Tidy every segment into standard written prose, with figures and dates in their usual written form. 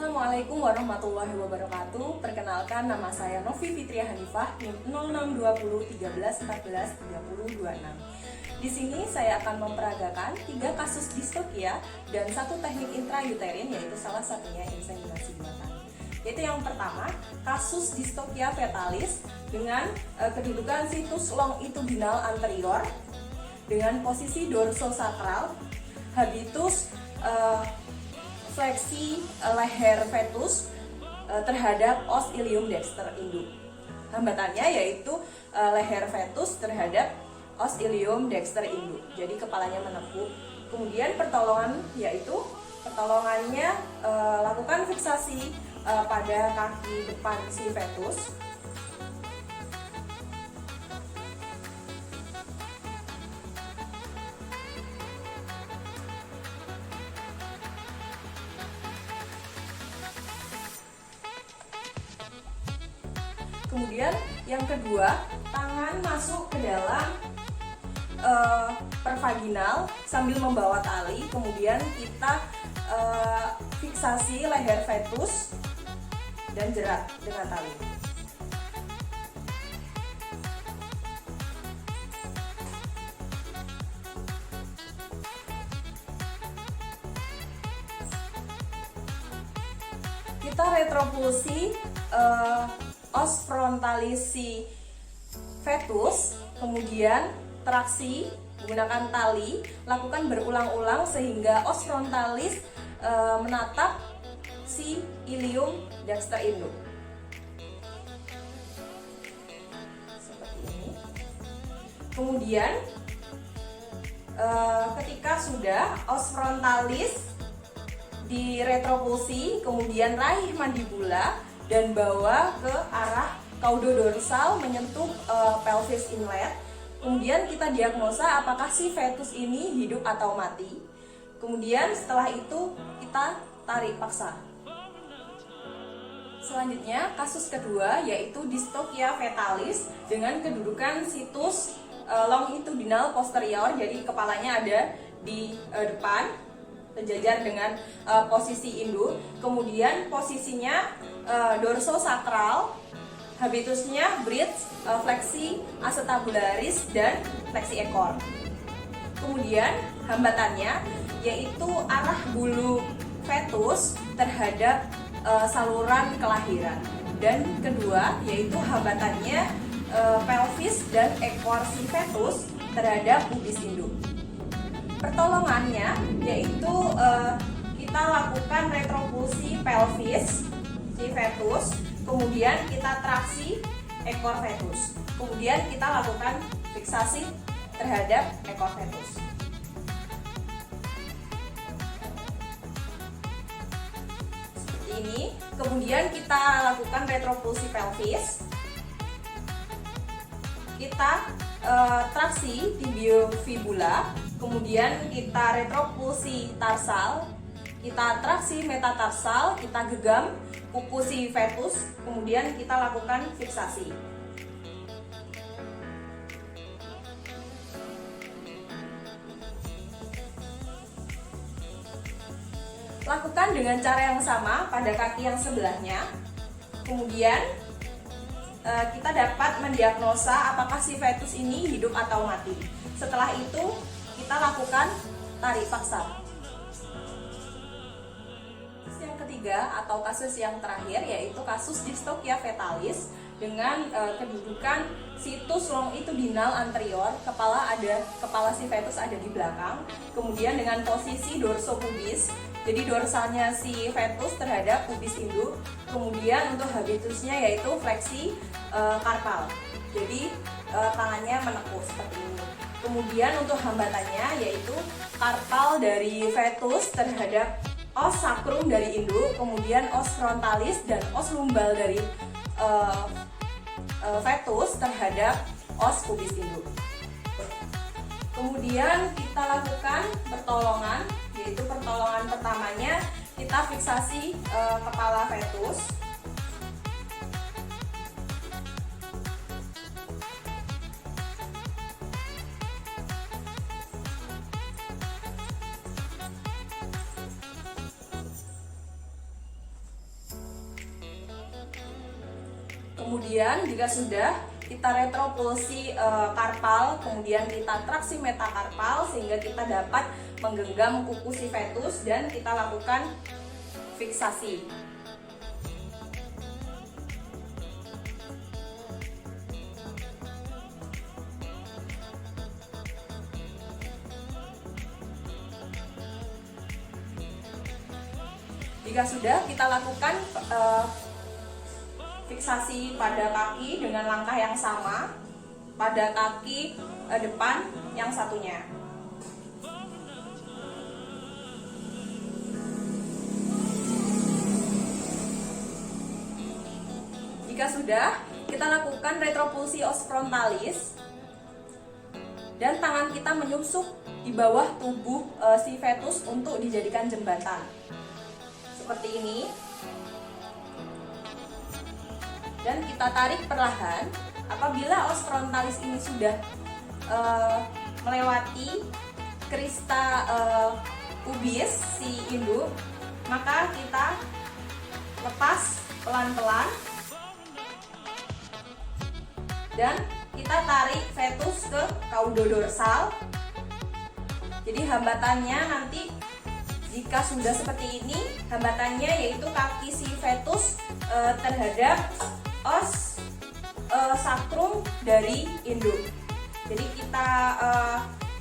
Assalamualaikum warahmatullahi wabarakatuh. Perkenalkan, nama saya Novi Fitria Hanifah, NIM 062013143026. Di sini saya akan memperagakan 3 kasus distokia dan 1 teknik intrauterin, yaitu salah satunya inseminasi buatan. Yaitu yang pertama, kasus distokia fetalis dengan kedudukan situs longitudinal anterior dengan posisi dorsosakral, habitus fleksi leher fetus terhadap os ilium dexter induk. Hambatannya yaitu leher fetus terhadap os ilium dexter induk. Jadi kepalanya menekuk. Kemudian pertolongannya lakukan fiksasi pada kaki depan si fetus. Kemudian yang kedua, tangan masuk ke dalam pervaginal sambil membawa tali. Kemudian kita fiksasi leher fetus dan jerat dengan tali. Kita retropulsi os frontalis si fetus, kemudian traksi menggunakan tali, lakukan berulang-ulang sehingga os frontalis menatap si ilium dexter induk. Seperti ini. Kemudian ketika sudah os frontalis diretropulsi, kemudian raih mandibula dan bawa ke arah caudodorsal menyentuh pelvis inlet. Kemudian kita diagnosa apakah si fetus ini hidup atau mati. Kemudian setelah itu kita tarik paksa. Selanjutnya kasus kedua yaitu distokia fetalis dengan kedudukan situs longitudinal posterior. Jadi kepalanya ada di depan, sejajar dengan posisi induk. Kemudian posisinya dorsosakral, habitusnya bridge, fleksi acetabularis dan fleksi ekor. Kemudian hambatannya yaitu arah bulu fetus terhadap saluran kelahiran. Dan kedua yaitu hambatannya pelvis dan ekor si fetus terhadap pubis induk. Pertolongannya yaitu kita lakukan retropulsi pelvis si fetus, kemudian kita traksi ekor fetus, kemudian kita lakukan fiksasi terhadap ekor fetus. Seperti ini. Kemudian kita lakukan retropulsi pelvis, kita traksi tibiofibula, kemudian kita retropulsi tarsal, kita traksi metatarsal, kita genggam kuku si fetus, kemudian kita lakukan fiksasi. Lakukan dengan cara yang sama pada kaki yang sebelahnya. Kemudian kita dapat mendiagnosa apakah si fetus ini hidup atau mati. Setelah itu kita lakukan tarik paksa. Yang ketiga atau kasus yang terakhir yaitu kasus distokia fetalis dengan kedudukan situs longitudinal anterior, kepala si fetus ada di belakang, kemudian dengan posisi dorsopubis, jadi dorsalnya si fetus terhadap pubis induk, kemudian untuk habitusnya yaitu fleksi karpal, jadi tangannya menekuk seperti ini. Kemudian untuk hambatannya yaitu karpal dari fetus terhadap os sakrum dari induk, kemudian os frontalis dan os lumbal dari fetus terhadap os pubis induk. Kemudian kita lakukan pertolongan, yaitu pertolongan pertamanya kita fiksasi kepala fetus. Kemudian jika sudah, kita retropulsi karpal, kemudian kita traksi metakarpal sehingga kita dapat menggenggam kuku si fetus dan kita lakukan fiksasi. Jika sudah, kita lakukan fiksasi pada kaki dengan langkah yang sama pada kaki depan yang satunya. Jika sudah, kita lakukan retropulsi os frontalis dan tangan kita menyusuk di bawah tubuh si fetus untuk dijadikan jembatan. Seperti ini. Dan kita tarik perlahan. Apabila os frontalis ini sudah melewati krista pubis si induk, maka kita lepas pelan-pelan dan kita tarik fetus ke caudodorsal. Jadi hambatannya nanti jika sudah seperti ini, hambatannya yaitu kaki si fetus terhadap os sakrum dari induk. Jadi kita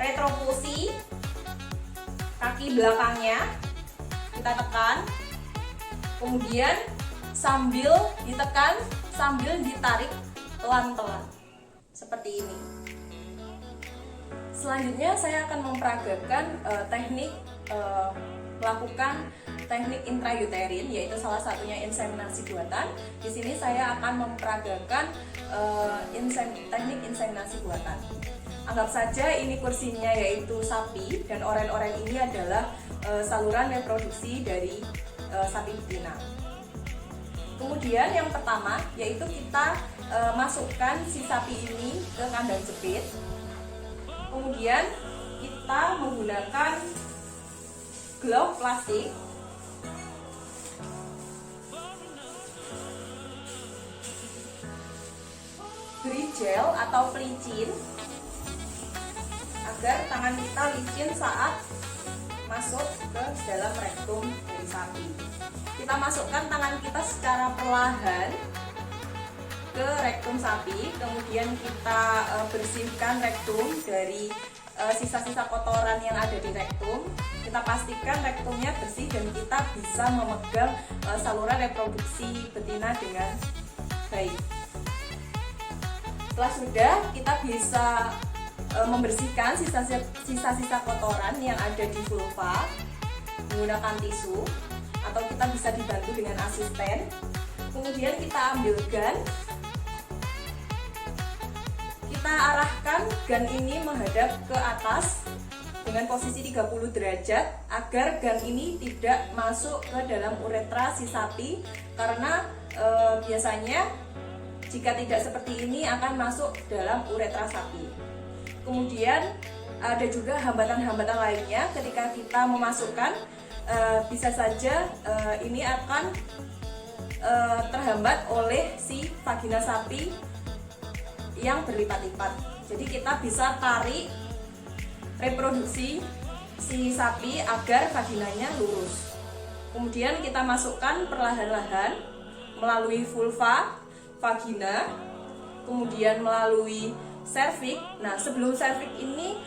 retropulsi kaki belakangnya, kita tekan, kemudian sambil ditekan, sambil ditarik pelan-pelan seperti ini. Selanjutnya saya akan memperagakan teknik melakukan teknik intrauterin, yaitu salah satunya inseminasi buatan. Di sini saya akan memperagakan teknik inseminasi buatan. Anggap saja ini kursinya yaitu sapi dan oren-oren ini adalah saluran reproduksi dari sapi betina. Kemudian yang pertama yaitu kita masukkan si sapi ini ke kandang jepit. Kemudian kita menggunakan glove plastik beri gel atau pelicin agar tangan kita licin saat masuk ke dalam rektum dari sapi. Kita masukkan tangan kita secara perlahan ke rektum sapi, kemudian kita bersihkan rektum dari sisa-sisa kotoran yang ada di rektum. Kita pastikan rektumnya bersih dan kita bisa memegang saluran reproduksi betina dengan baik. Setelah sudah, kita bisa membersihkan sisa-sisa kotoran yang ada di vulva menggunakan tisu, atau kita bisa dibantu dengan asisten. Kemudian kita ambil gun, kita arahkan gun ini menghadap ke atas dengan posisi 30 derajat agar gun ini tidak masuk ke dalam uretra si sapi, karena biasanya jika tidak seperti ini akan masuk dalam uretra sapi. Kemudian ada juga hambatan-hambatan lainnya ketika kita memasukkan, bisa saja ini akan terhambat oleh si vagina sapi yang berlipat-lipat. Jadi kita bisa tarik reproduksi si sapi agar vaginanya lurus. Kemudian kita masukkan perlahan-lahan melalui vulva, vagina, kemudian melalui serviks. Nah, sebelum serviks ini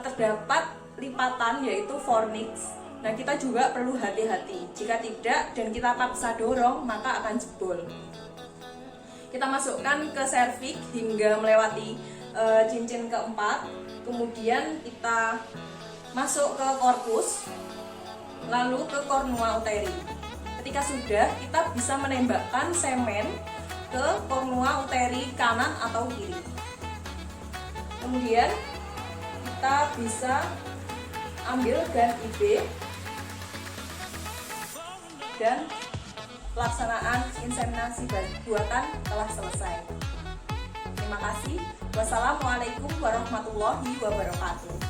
terdapat lipatan yaitu fornix. Nah, kita juga perlu hati-hati. Jika tidak dan kita paksa dorong, maka akan jebol. Kita masukkan ke serviks hingga melewati cincin keempat. Kemudian kita masuk ke korpus, lalu ke cornua uteri. Ketika sudah, kita bisa menembakkan semen ke cornua uteri kanan atau kiri. Kemudian kita bisa ambil gun IB dan pelaksanaan inseminasi buatan telah selesai. Terima kasih. Wassalamualaikum warahmatullahi wabarakatuh.